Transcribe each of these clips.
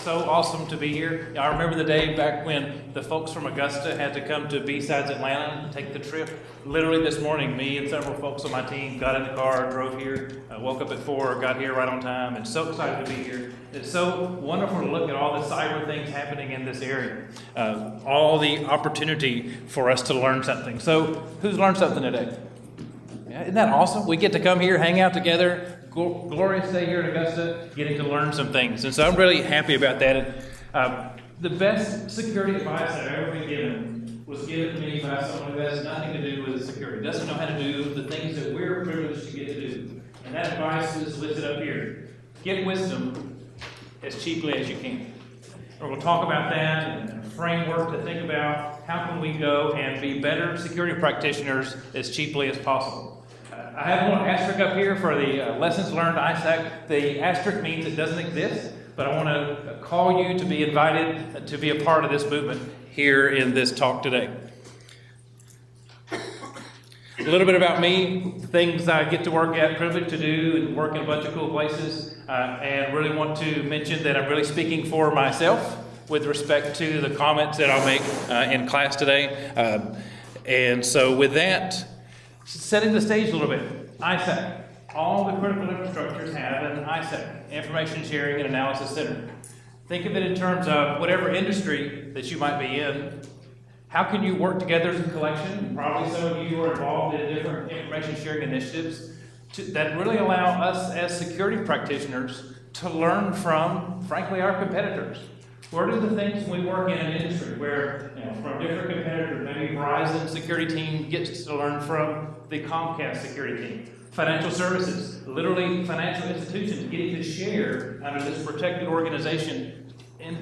so awesome to be here. I remember the day back when the folks from Augusta had to come to BSides Atlanta and take the trip. Literally this morning, me and several folks on my team got in the car, drove here, woke up at 4, got here right on time, and so excited to be here. It's so wonderful to look at all the cyber things happening in this area. All the opportunity for us to learn something. So, who's learned something today? Yeah, isn't that awesome? We get to come here, hang out together. Glorious day here in Augusta, getting to learn some things. And so I'm really happy about that. And, the best security advice I've ever been given was given to me by someone who has nothing to do with security, doesn't know how to do the things that we're privileged to get to do. And that advice is listed up here. Get wisdom as cheaply as you can. And we'll talk about that and a framework to think about how can we go and be better security practitioners as cheaply as possible. I have a little asterisk up here for the lessons learned ISAC. The asterisk means it doesn't exist, but I want to call you to be invited to be a part of this movement here in this talk today. A little bit about me, things I get to work at, privileged to do, and work in a bunch of cool places, and really want to mention that I'm really speaking for myself with respect to the comments that I'll make in class today. And so with that, setting the stage a little bit, ISAC. All the critical infrastructures have an ISAC, Information Sharing and Analysis Center. Think of it in terms of whatever industry that you might be in. How can you work together as a collection? Probably some of you are involved in different information sharing initiatives that really allow us as security practitioners to learn from, frankly, our competitors. What are the things we work in an industry where, from different competitors, maybe Verizon security team gets to learn from the Comcast security team. Financial services, literally financial institutions getting to share under this protected organization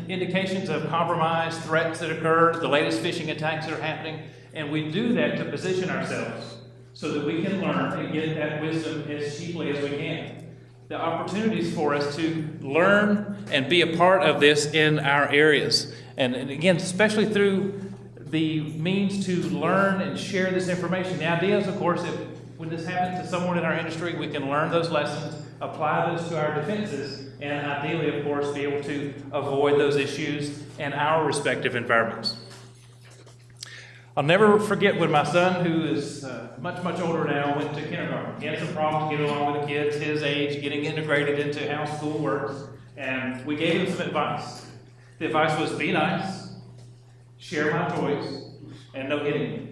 indications of compromise, threats that occur, the latest phishing attacks that are happening, and we do that to position ourselves so that we can learn and get that wisdom as cheaply as we can. The opportunities for us to learn and be a part of this in our areas. And again, especially through the means to learn and share this information. The idea is, of course, if when this happens to someone in our industry, we can learn those lessons, apply those to our defenses, and ideally, of course, be able to avoid those issues in our respective environments. I'll never forget when my son, who is much, much older now, went to kindergarten. He had some problems getting along with the kids his age, getting integrated into how school works, and we gave him some advice. The advice was, be nice, share my toys, and no hitting.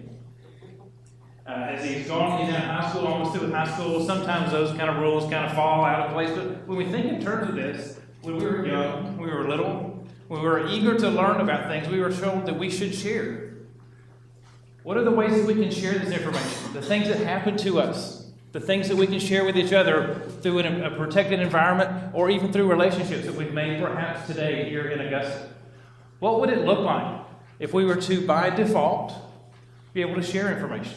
As he's gone, he's in high school, almost through with high school, sometimes those kind of rules kind of fall out of place, but when we think in terms of this, when we were young, we were little, we were eager to learn about things, we were told that we should share. What are the ways that we can share this information? The things that happen to us, the things that we can share with each other through a protected environment or even through relationships that we've made perhaps today here in Augusta. What would it look like if we were to, by default, be able to share information?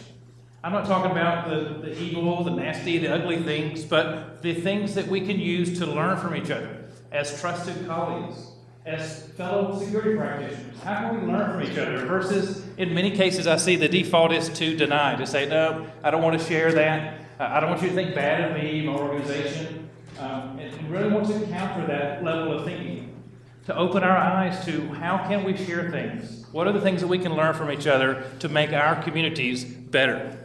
I'm not talking about the evil, the nasty, the ugly things, but the things that we can use to learn from each other as trusted colleagues, as fellow security practitioners. How can we learn from each other versus, in many cases, I see the default is to deny, to say, no, I don't want to share that. I don't want you to think bad of me, my organization. And really want to counter that level of thinking, to open our eyes to how can we share things? What are the things that we can learn from each other to make our communities better?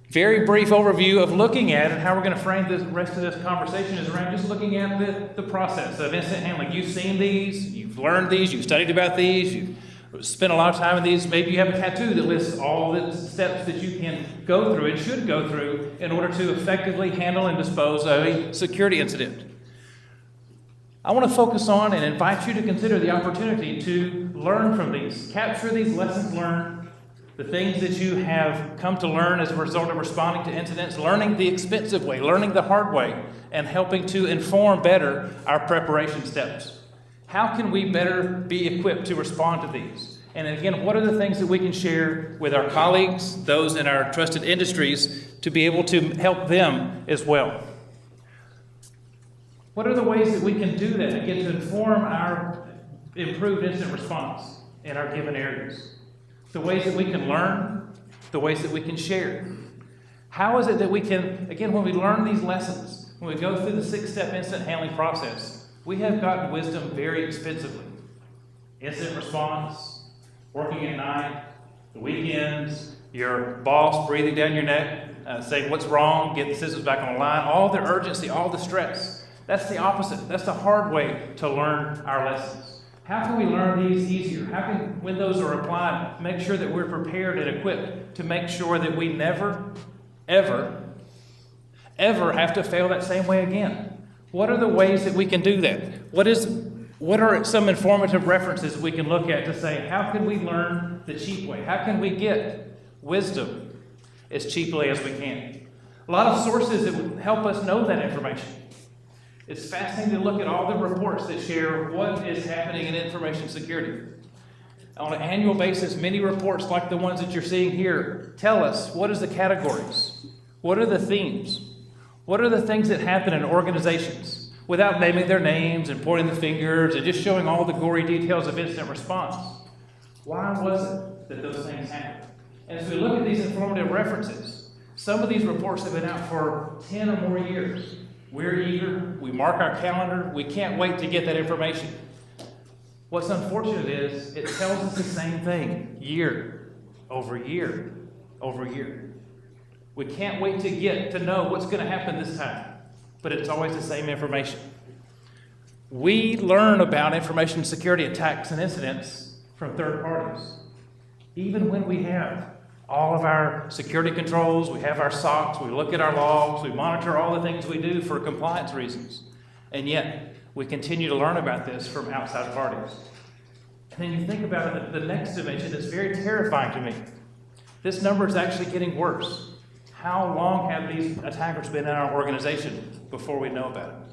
Very brief overview of looking at and how we're going to frame the rest of this conversation is around just looking at the process of incident handling. You've seen these, you've learned these, you've studied about these, you've spent a lot of time in these. Maybe you have a tattoo that lists all the steps that you can go through and should go through in order to effectively handle and dispose of a security incident. I want to focus on and invite you to consider the opportunity to learn from these, capture these lessons learned, the things that you have come to learn as a result of responding to incidents, learning the expensive way, learning the hard way, and helping to inform better our preparation steps. How can we better be equipped to respond to these? And again, what are the things that we can share with our colleagues, those in our trusted industries, to be able to help them as well? What are the ways that we can do that, again, to inform our improved incident response in our given areas? The ways that we can learn, the ways that we can share. How is it that we can, again, when we learn these lessons, when we go through the 6-step incident handling process, We have gotten wisdom very expensively. Incident response, working at night, the weekends, your boss breathing down your neck, saying what's wrong, get the systems back on the line, all the urgency, all the stress. That's the opposite. That's the hard way to learn our lessons. How can we learn these easier? How can, when those are applied, make sure that we're prepared and equipped to make sure that we never, ever, ever have to fail that same way again? What are the ways that we can do that? What are some informative references we can look at to say, how can we learn the cheap way? How can we get wisdom as cheaply as we can? A lot of sources that would help us know that information. It's fascinating to look at all the reports that share what is happening in information security. On an annual basis, many reports like the ones that you're seeing here tell us what is the categories, what are the themes, what are the things that happen in organizations, without naming their names and pointing the fingers and just showing all the gory details of incident response. Why was it that those things happened? And as we look at these informative references, some of these reports have been out for 10 or more years. We're eager, we mark our calendar, we can't wait to get that information. What's unfortunate is it tells us the same thing year over year over year. We can't wait to get to know what's going to happen this time, but it's always the same information. We learn about information security attacks and incidents from third parties. Even when we have all of our security controls, we have our SOCs, we look at our logs, we monitor all the things we do for compliance reasons. And yet, we continue to learn about this from outside parties. And then you think about it, the next dimension is very terrifying to me. This number is actually getting worse. How long have these attackers been in our organization before we know about it?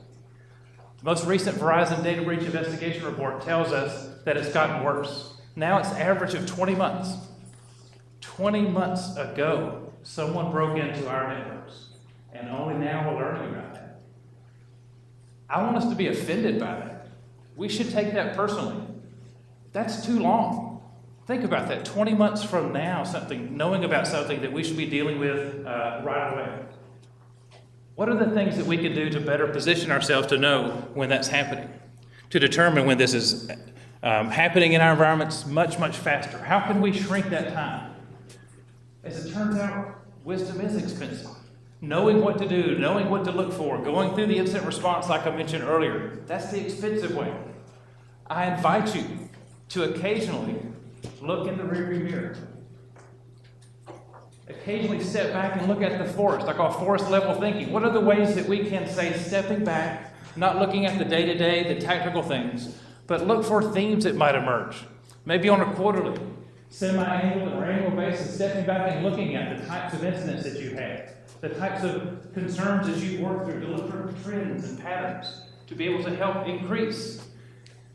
The most recent Verizon data breach investigation report tells us that it's gotten worse. Now it's an average of 20 months. 20 months ago, someone broke into our networks, and only now we're learning about that. I want us to be offended by that. We should take that personally. That's too long. Think about that. 20 months from now, knowing about something that we should be dealing with right away. What are the things that we can do to better position ourselves to know when that's happening? To determine when this is happening in our environments much, much faster. How can we shrink that time? As it turns out, wisdom is expensive. Knowing what to do, knowing what to look for, going through the incident response like I mentioned earlier, that's the expensive way. I invite you to occasionally look in the rearview mirror. Occasionally step back and look at the forest. I call forest level thinking. What are the ways that we can say stepping back, not looking at the day-to-day, the tactical things, but look for themes that might emerge. Maybe on a quarterly, semi-annual or annual basis, stepping back and looking at the types of incidents that you've had, the types of concerns that you've worked through, to look for trends and patterns, to be able to help increase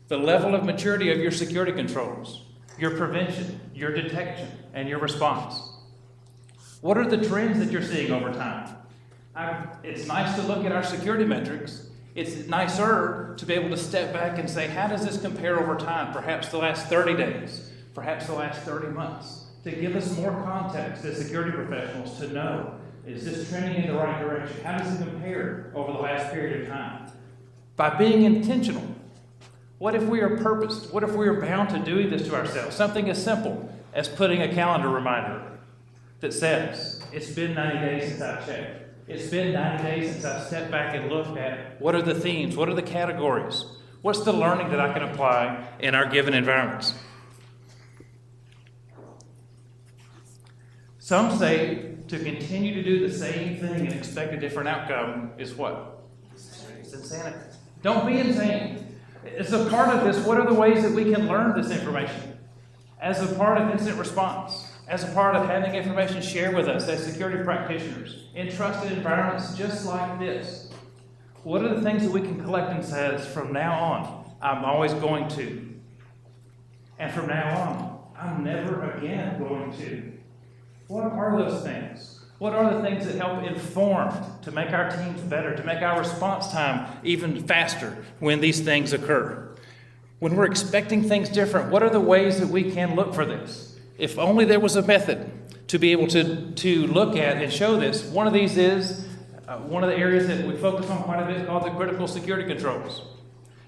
the level of maturity of your security controls, your prevention, your detection, and your response. What are the trends that you're seeing over time? It's nice to look at our security metrics. It's nicer to be able to step back and say, how does this compare over time? Perhaps the last 30 days, perhaps the last 30 months, to give us more context as security professionals to know, is this trending in the right direction? How does it compare over the last period of time? By being intentional. What if we are purposed? What if we are bound to doing this to ourselves? Something as simple as putting a calendar reminder that says, it's been 90 days since I've checked. It's been 90 days since I've stepped back and looked at what are the themes, what are the categories, what's the learning that I can apply in our given environments. Some say to continue to do the same thing and expect a different outcome is what? It's insanity. Don't be insane. As a part of this, what are the ways that we can learn this information? As a part of incident response, as a part of having information shared with us as security practitioners in trusted environments just like this, what are the things that we can collect and says, from now on, I'm always going to. And from now on, I'm never again going to. What are those things? What are the things that help inform to make our teams better, to make our response time even faster when these things occur? When we're expecting things different, what are the ways that we can look for this? If only there was a method to be able to look at and show this. One of these is one of the areas that we focus on quite a bit called the critical security controls.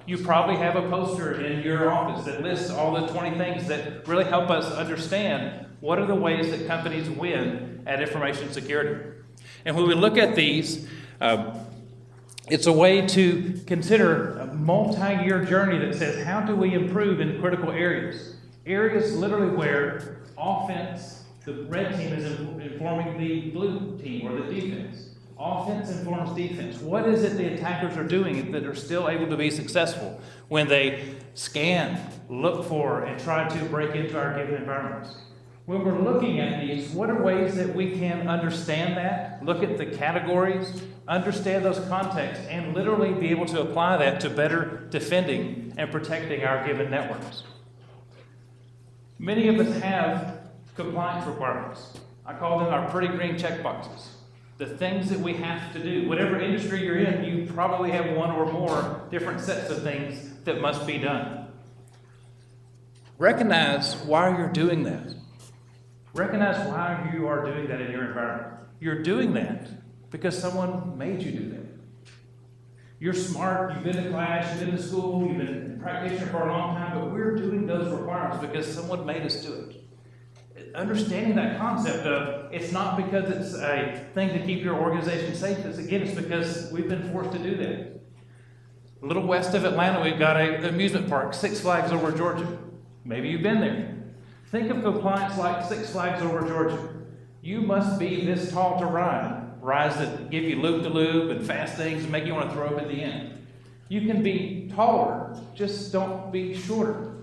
You probably have a poster in your office that lists all the 20 things that really help us understand what are the ways that companies win at information security. And when we look at these, it's a way to consider a multi-year journey that says, how do we improve in critical areas? Areas literally where offense, the red team is informing the blue team or the defense. Offense informs defense. What is it the attackers are doing that are still able to be successful when they scan, look for, and try to break into our given environments? When we're looking at these, what are ways that we can understand that, look at the categories, understand those contexts, and literally be able to apply that to better defending and protecting our given networks? Many of us have compliance requirements. I call them our pretty green checkboxes. The things that we have to do. Whatever industry you're in, you probably have one or more different sets of things that must be done. Recognize why you're doing that. Recognize why you are doing that in your environment. You're doing that because someone made you do that. You're smart, you've been to class, you've been to school, you've been a practitioner for a long time, but we're doing those requirements because someone made us do it. Understanding that concept of it's not because it's a thing to keep your organization safe, it's because we've been forced to do that. A little west of Atlanta, we've got an amusement park, Six Flags Over Georgia. Maybe you've been there. Think of compliance like Six Flags Over Georgia. You must be this tall to ride. Rides that give you loop-de-loop and fast things and make you want to throw up at the end. You can be taller, just don't be shorter.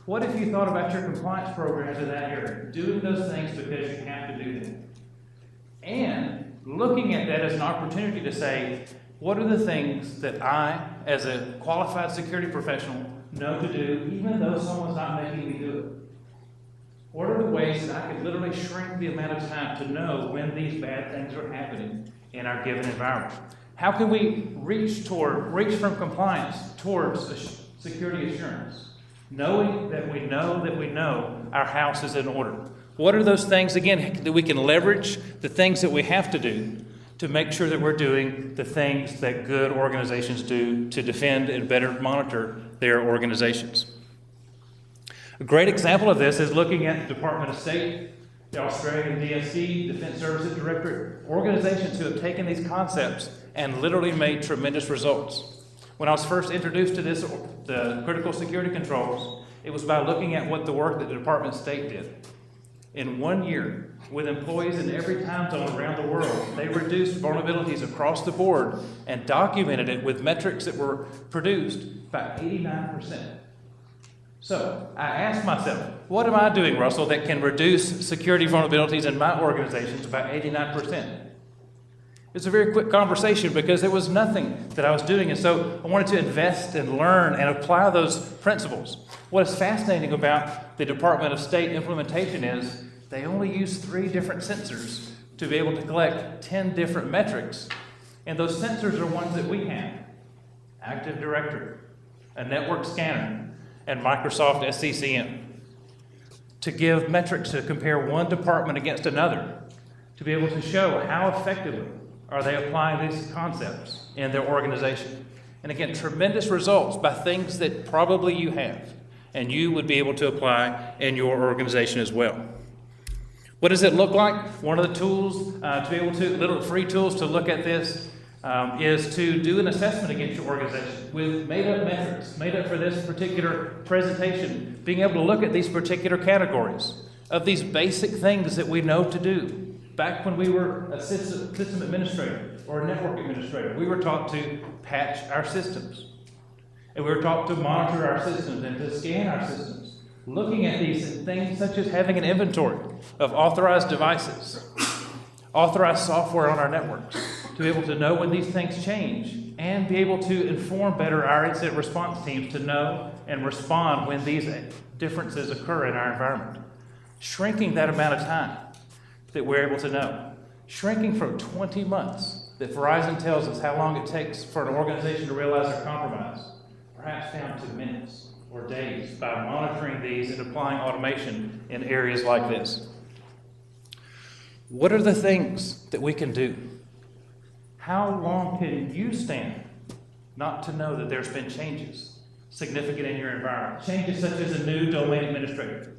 What if you thought about your compliance programs in that area? Doing those things because you have to do them. And looking at that as an opportunity to say, what are the things that I, as a qualified security professional, know to do, even though someone's not making me do it? What are the ways that I could literally shrink the amount of time to know when these bad things are happening in our given environment? How can we reach from compliance towards security assurance? Knowing that we know our house is in order. What are those things, again, that we can leverage the things that we have to do to make sure that we're doing the things that good organizations do to defend and better monitor their organizations? A great example of this is looking at the Department of State, the Australian DSC, Defense Services Directorate, organizations who have taken these concepts and literally made tremendous results. When I was first introduced to this, the critical security controls, it was by looking at what the work that the Department of State did. In 1 year, with employees in every time zone around the world, they reduced vulnerabilities across the board and documented it with metrics that were produced by 89%. So I asked myself, what am I doing, Russell, that can reduce security vulnerabilities in my organizations by 89%? It's a very quick conversation because there was nothing that I was doing. And so I wanted to invest and learn and apply those principles. What is fascinating about the Department of State implementation is they only use 3 different sensors to be able to collect 10 different metrics. And those sensors are ones that we have. Active Directory, a network scanner, and Microsoft SCCM, to give metrics to compare one department against another, to be able to show how effectively are they applying these concepts in their organization. And again, tremendous results by things that probably you have, and you would be able to apply in your organization as well. What does it look like? One of the tools to be able to, little free tools to look at this is to do an assessment against your organization with made-up metrics, made up for this particular presentation, being able to look at these particular categories of these basic things that we know to do. Back when we were a system administrator or a network administrator, we were taught to patch our systems. And we were taught to monitor our systems and to scan our systems. Looking at these things such as having an inventory of authorized devices, authorized software on our networks, to be able to know when these things change and be able to inform better our incident response teams to know and respond when these differences occur in our environment. Shrinking that amount of time that we're able to know. Shrinking from 20 months that Verizon tells us how long it takes for an organization to realize they're compromised, perhaps down to minutes or days by monitoring these and applying automation in areas like this. What are the things that we can do? How long can you stand not to know that there's been changes significant in your environment. Changes such as a new domain administrator,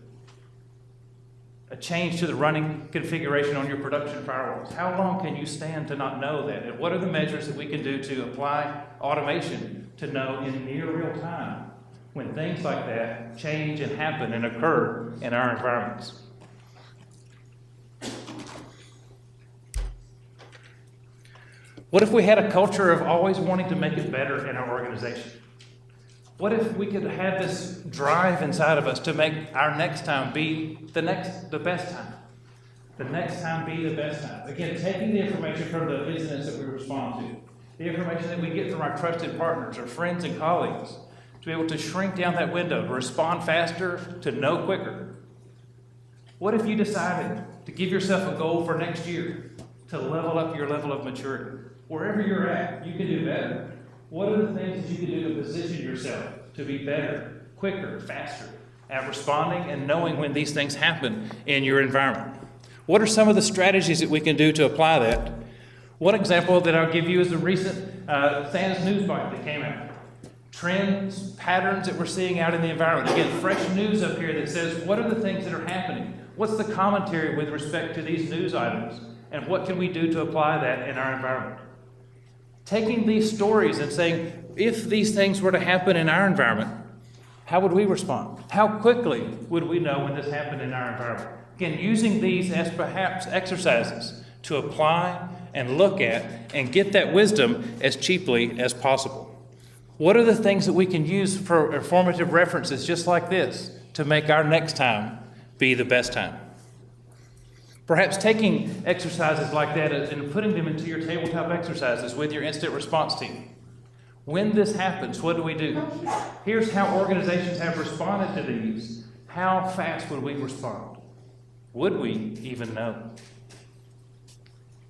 a change to the running configuration on your production firewalls. How long can you stand to not know that? And what are the measures that we can do to apply automation to know in near real time when things like that change and happen and occur in our environments? What if we had a culture of always wanting to make it better in our organization? What if we could have this drive inside of us to make our next time be the best time? The next time be the best time. Again, taking the information from the incidents that we respond to, the information that we get from our trusted partners or friends and colleagues, to be able to shrink down that window, to respond faster, to know quicker. What if you decided to give yourself a goal for next year to level up your level of maturity? Wherever you're at, you can do better. What are the things that you can do to position yourself to be better, quicker, faster at responding and knowing when these things happen in your environment? What are some of the strategies that we can do to apply that? One example that I'll give you is the recent SANS news bite that came out. Trends, patterns that we're seeing out in the environment. Again, fresh news up here that says, what are the things that are happening? What's the commentary with respect to these news items? And what can we do to apply that in our environment? Taking these stories and saying, if these things were to happen in our environment, how would we respond? How quickly would we know when this happened in our environment? Again, using these as perhaps exercises to apply and look at and get that wisdom as cheaply as possible. What are the things that we can use for informative references just like this to make our next time be the best time? Perhaps taking exercises like that and putting them into your tabletop exercises with your incident response team. When this happens, what do we do? Here's how organizations have responded to these. How fast would we respond? Would we even know?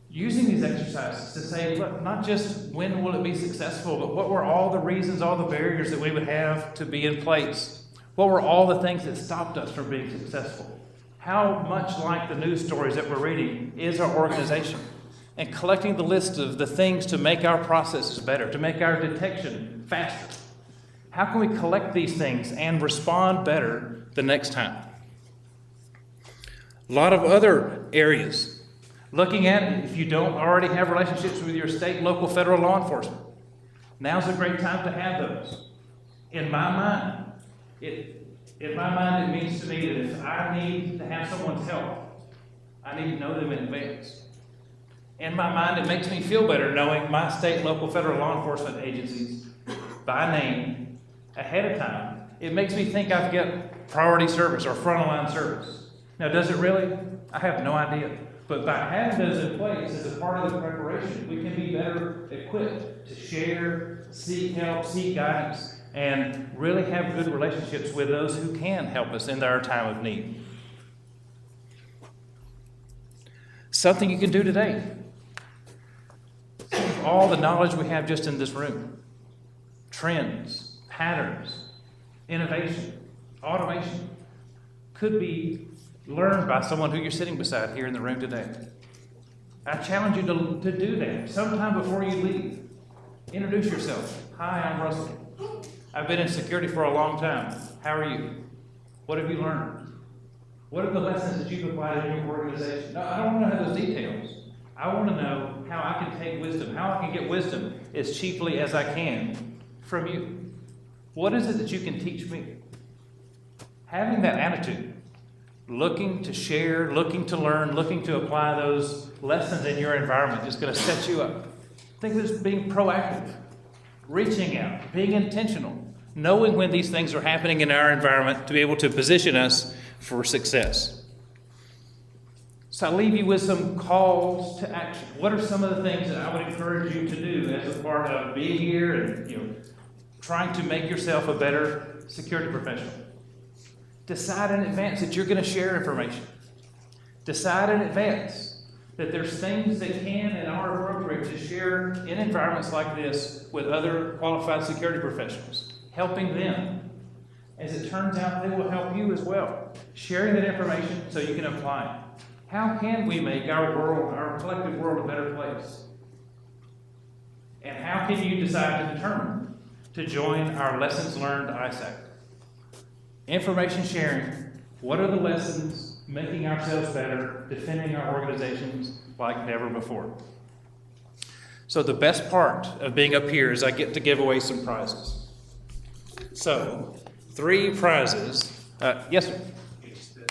Using these exercises to say, look, not just when will it be successful, but what were all the reasons, all the barriers that we would have to be in place? What were all the things that stopped us from being successful? How much like the news stories that we're reading is our organization? And collecting the list of the things to make our processes better, to make our detection faster. How can we collect these things and respond better the next time? A lot of other areas. Looking at if you don't already have relationships with your state, local, federal law enforcement. Now's a great time to have those. In my mind, it means to me that if I need to have someone's help, I need to know them in advance. In my mind, it makes me feel better knowing my state, local, federal law enforcement agencies by name ahead of time. It makes me think I've got priority service or frontline service. Now, does it really? I have no idea. But by having those in place as a part of the preparation, we can be better equipped to share, seek help, seek guidance, and really have good relationships with those who can help us in our time of need. Something you can do today. All the knowledge we have just in this room. Trends, patterns, innovation, automation could be learned by someone who you're sitting beside here in the room today. I challenge you to do that sometime before you leave. Introduce yourself. Hi, I'm Russel. I've been in security for a long time. How are you? What have you learned? What are the lessons that you've applied in your organization? No, I don't want to know those details. I want to know how I can take wisdom, how I can get wisdom as cheaply as I can from you. What is it that you can teach me? Having that attitude, looking to share, looking to learn, looking to apply those lessons in your environment is going to set you up. Think of it as being proactive, reaching out, being intentional, knowing when these things are happening in our environment to be able to position us for success. So I leave you with some calls to action. What are some of the things that I would encourage you to do as a part of being here and trying to make yourself a better security professional? Decide in advance that you're going to share information. Decide in advance that there's things that can and are appropriate to share in environments like this with other qualified security professionals, helping them. As it turns out, they will help you as well, sharing that information so you can apply it. How can we make our world, our collective world, a better place? And how can you decide to determine to join our Lessons Learned ISAC. Information sharing. What are the lessons making ourselves better, defending our organizations like never before? So the best part of being up here is I get to give away some prizes. So 3 prizes. Yes, sir. Just a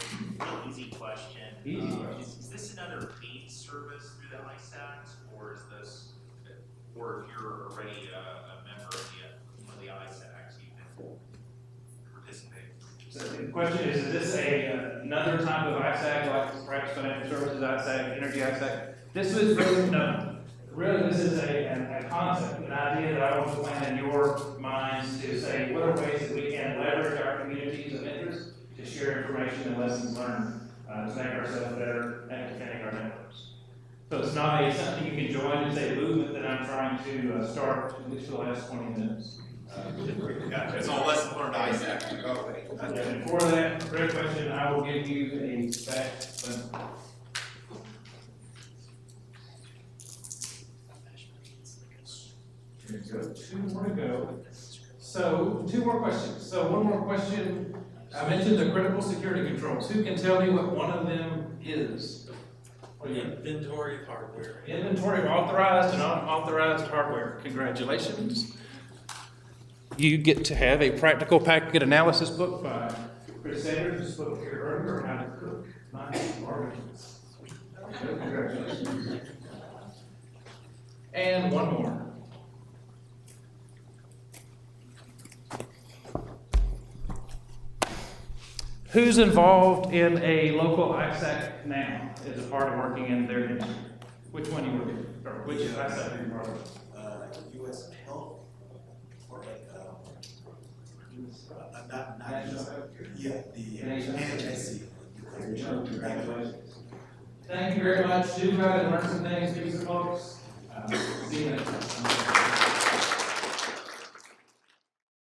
easy question. Is this another paid service through the ISACs, or is this, or if you're already a member of one of the ISACs, you can participate? So the question is this another type of ISAC, like perhaps financial services ISAC, energy ISAC? This was really, no. Really, this is a concept, an idea that I want to plant in your minds to say, what are ways that we can leverage our communities of interest to share information and lessons learned to make ourselves better at defending our networks. So it's not something you can join. It's a movement that I'm trying to start, at least for the last 20 minutes. It's all lesson learned ISAC. And for that great question, I will give you a fact. Here we go. 2 more to go. So 2 more questions. So 1 more question. I mentioned the critical security controls. Who can tell me what one of them is? Inventory of hardware. Inventory of authorized and unauthorized hardware. Congratulations. You get to have a practical packet analysis book by Chris Sanders, who spoke here earlier, How to Cook My Organs. Congratulations. And 1 more. Who's involved in a local ISAC now as a part of working in their industry? Which one you were, or which ISAC are you part of? U.S. Health, or like, the NHSC. Thank you very much. Do go out and learn some things, meet some folks. See you next time.